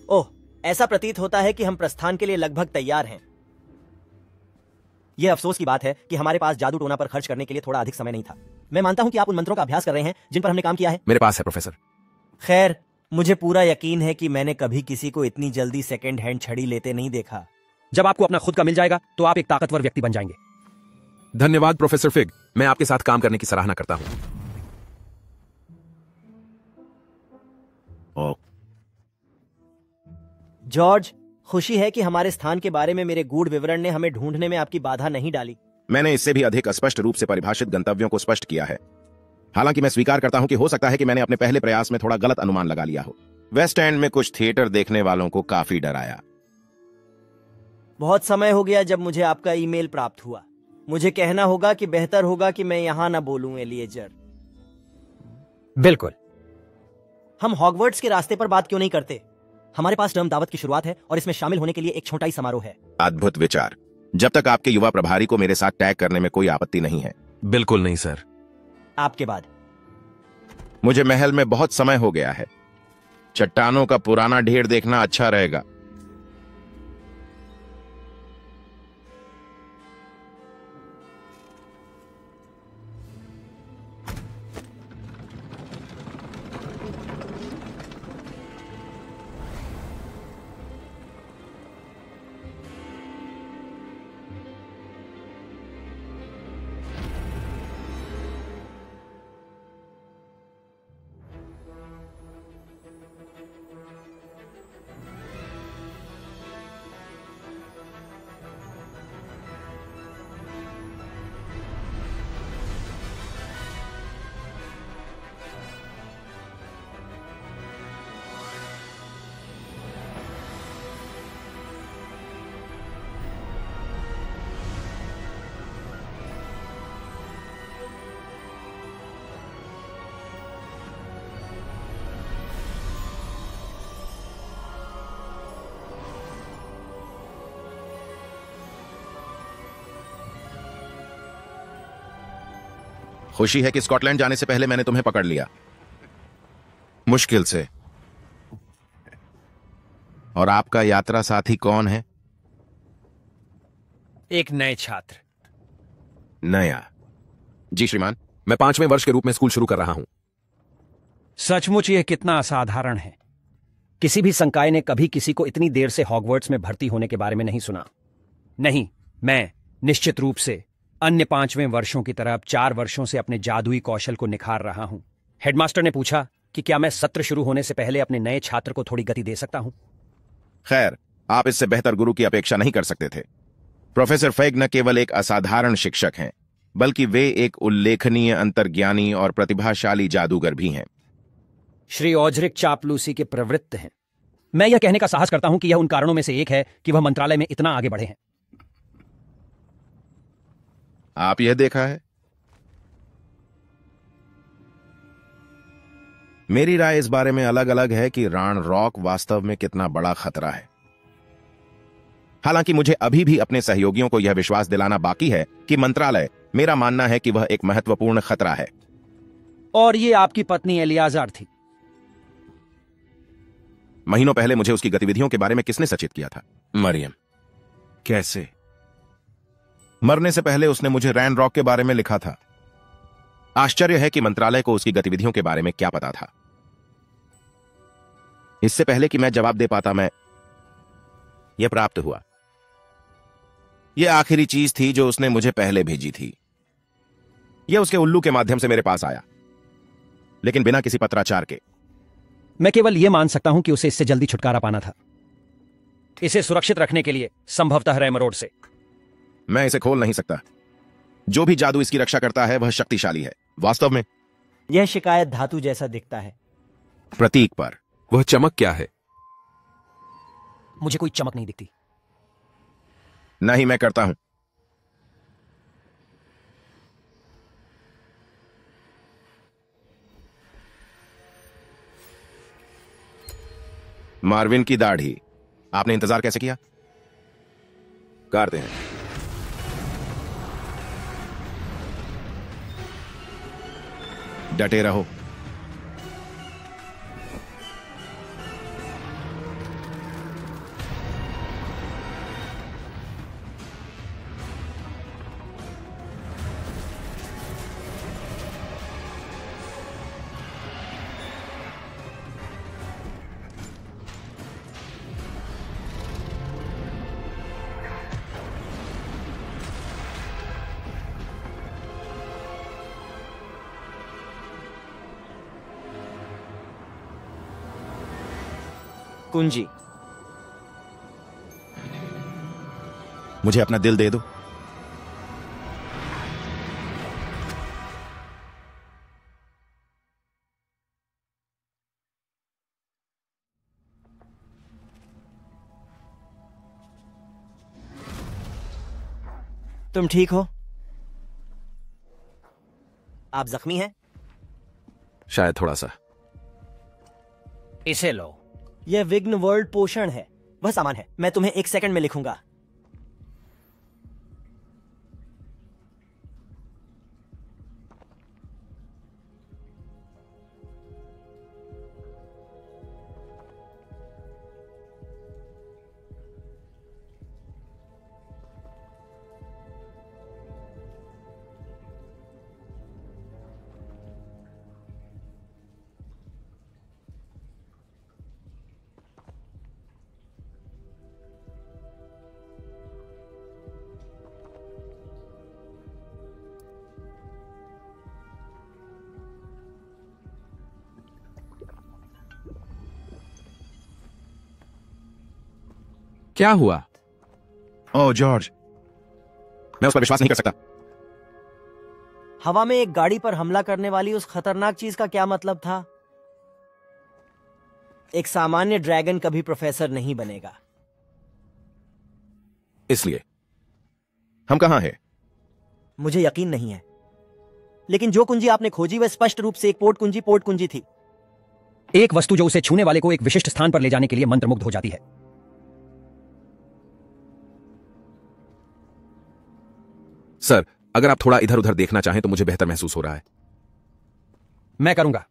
ओह, ऐसा प्रतीत होता है कि हम प्रस्थान के लिए लगभग तैयार हैं। यह अफसोस की बात है कि हमारे पास जादू टोना पर खर्च करने के लिए थोड़ा अधिक समय नहीं था। मैं मानता हूं कि आप उन मंत्रों का अभ्यास कर रहे हैं जिन पर हमने काम किया है। मेरे पास है प्रोफेसर। खैर, मुझे पूरा यकीन है कि मैंने कभी किसी को इतनी जल्दी सेकेंड हैंड छड़ी लेते नहीं देखा। जब आपको अपना खुद का मिल जाएगा तो आप एक ताकतवर व्यक्ति बन जाएंगे। धन्यवाद प्रोफेसर फिग, मैं आपके साथ काम करने की सराहना करता हूं। जॉर्ज, खुशी है कि हमारे स्थान के बारे में मेरे गूढ़ विवरण ने हमें ढूंढने में आपकी बाधा नहीं डाली। मैंने इससे भी अधिक स्पष्ट रूप से परिभाषित गंतव्यों को स्पष्ट किया है। हालांकि मैं स्वीकार करता हूं कि हो सकता है कि मैंने अपने पहले प्रयास में थोड़ा गलत अनुमान लगा लिया हो। वेस्ट एंड में कुछ थिएटर देखने वालों को काफी डराया। बहुत समय हो गया जब मुझे आपका ईमेल प्राप्त हुआ। मुझे कहना होगा कि बेहतर होगा कि मैं यहां ना बोलूं, एलिएजर। बिल्कुल। हम हॉगवर्ट्स के रास्ते पर बात क्यों नहीं करते? हमारे पास टर्म दावत की शुरुआत है और इसमें शामिल होने के लिए एक छोटा ही समारोह है। अद्भुत विचार। जब तक आपके युवा प्रभारी को मेरे साथ टैग करने में कोई आपत्ति नहीं है। बिल्कुल नहीं सर। आपके बाद। मुझे महल में बहुत समय हो गया है। चट्टानों का पुराना ढेर देखना अच्छा रहेगा। खुशी है कि स्कॉटलैंड जाने से पहले मैंने तुम्हें पकड़ लिया, मुश्किल से। और आपका यात्रा साथी कौन है? एक नए छात्र। नया? जी श्रीमान। मैं 5वें वर्ष के रूप में स्कूल शुरू कर रहा हूं। सचमुच यह कितना असाधारण है। किसी भी संकाय ने कभी किसी को इतनी देर से हॉगवर्ट्स में भर्ती होने के बारे में नहीं सुना। नहीं, मैं निश्चित रूप से अन्य 5वें वर्षों की तरह 4 वर्षों से अपने जादुई कौशल को निखार रहा हूं। हेडमास्टर ने पूछा कि क्या मैं सत्र शुरू होने से पहले अपने नए छात्र को थोड़ी गति दे सकता हूं। खैर, आप इससे बेहतर गुरु की अपेक्षा नहीं कर सकते थे। प्रोफेसर फेग न केवल एक असाधारण शिक्षक हैं, बल्कि वे एक उल्लेखनीय अंतर्ज्ञानी और प्रतिभाशाली जादूगर भी हैं। श्री ऑजरिक चापलूसी के प्रवृत्त हैं। मैं यह कहने का साहस करता हूं कि यह उन कारणों में से एक है कि वह मंत्रालय में इतना आगे बढ़े हैं। आप यह देखा है? मेरी राय इस बारे में अलग अलग है कि राण रॉक वास्तव में कितना बड़ा खतरा है। हालांकि मुझे अभी भी अपने सहयोगियों को यह विश्वास दिलाना बाकी है कि मंत्रालय, मेरा मानना है कि वह एक महत्वपूर्ण खतरा है। और ये आपकी पत्नी एलियाजार थी। महीनों पहले मुझे उसकी गतिविधियों के बारे में किसने सचेत किया था? मरियम। कैसे? मरने से पहले उसने मुझे रैन रॉक के बारे में लिखा था। आश्चर्य है कि मंत्रालय को उसकी गतिविधियों के बारे में क्या पता था। इससे पहले कि मैं जवाब दे पाता, मैं यह प्राप्त हुआ। यह आखिरी चीज थी जो उसने मुझे पहले भेजी थी। यह उसके उल्लू के माध्यम से मेरे पास आया, लेकिन बिना किसी पत्राचार के। मैं केवल यह मान सकता हूं कि उसे इससे जल्दी छुटकारा पाना था, इसे सुरक्षित रखने के लिए, संभवतः रैमरोड से। मैं इसे खोल नहीं सकता। जो भी जादू इसकी रक्षा करता है वह शक्तिशाली है। वास्तव में यह शिकायत धातु जैसा दिखता है। प्रतीक पर वह चमक क्या है? मुझे कोई चमक नहीं दिखती। नहीं, मैं करता हूं। मार्विन की दाढ़ी। आपने इंतजार कैसे किया? करते हैं। डटे रहो। कुंजी। मुझे अपना दिल दे दो। तुम ठीक हो? आप जख्मी हैं? शायद थोड़ा सा। इसे लो। यह विघ्न वर्ल्ड पोषण है, वह सामान है। मैं तुम्हें 1 सेकंड में लिखूंगा। क्या हुआ? ओह जॉर्ज, मैं उस पर विश्वास नहीं कर सकता। हवा में एक गाड़ी पर हमला करने वाली उस खतरनाक चीज का क्या मतलब था? एक सामान्य ड्रैगन कभी प्रोफेसर नहीं बनेगा। इसलिए हम कहां हैं? मुझे यकीन नहीं है, लेकिन जो कुंजी आपने खोजी वह स्पष्ट रूप से एक पोर्ट कुंजी थी। एक वस्तु जो उसे छूने वाले को एक विशिष्ट स्थान पर ले जाने के लिए मंत्रमुग्ध हो जाती है। सर, अगर आप थोड़ा इधर उधर देखना चाहें तो मुझे बेहतर महसूस हो रहा है। मैं करूंगा,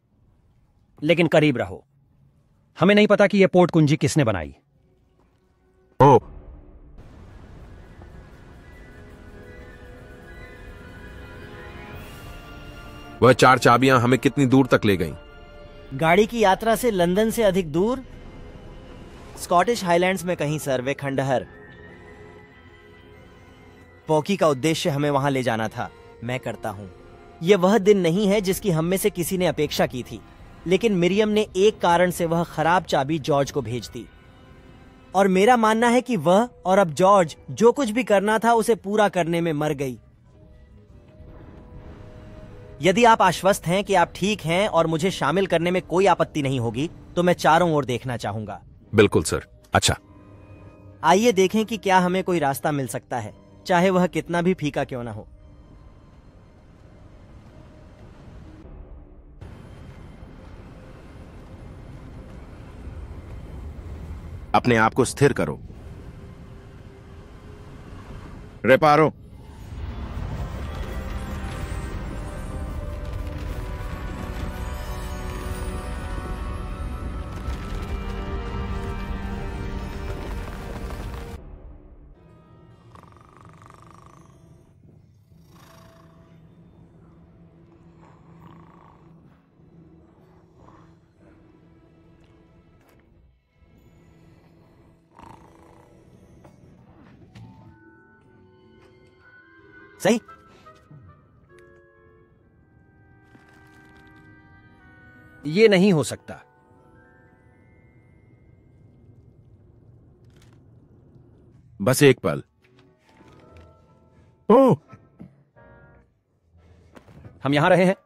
लेकिन करीब रहो। हमें नहीं पता कि यह पोर्ट कुंजी किसने बनाई। ओह, वह 4 चाबियां हमें कितनी दूर तक ले गईं? गाड़ी की यात्रा से लंदन से अधिक दूर? स्कॉटिश हाईलैंड्स में कहीं सर, वे खंडहर। पॉकी का उद्देश्य हमें वहां ले जाना था। मैं करता हूं। यह वह दिन नहीं है जिसकी हम में से किसी ने अपेक्षा की थी, लेकिन मिरियम ने एक कारण से वह खराब चाबी जॉर्ज को भेज दी, और मेरा मानना है कि वह और अब जॉर्ज जो कुछ भी करना था उसे पूरा करने में मर गई। यदि आप आश्वस्त हैं कि आप ठीक हैं और मुझे शामिल करने में कोई आपत्ति नहीं होगी, तो मैं चारों ओर देखना चाहूंगा। बिल्कुल सर। अच्छा, आइए देखें कि क्या हमें कोई रास्ता मिल सकता है, चाहे वह कितना भी फीका क्यों ना हो। अपने आप को स्थिर करो। रेपारो, सही। यह नहीं हो सकता। बस एक पल। ओह, हम यहां रहे हैं।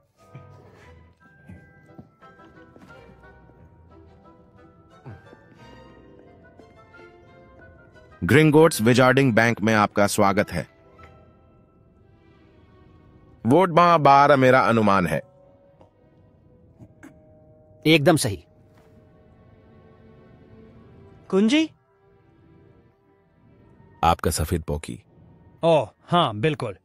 ग्रिंगोट्स विजार्डिंग बैंक में आपका स्वागत है। वोट 12 मेरा अनुमान है। एकदम सही। कुंजी? आपका सफेद पॉकी। ओह हाँ, बिल्कुल।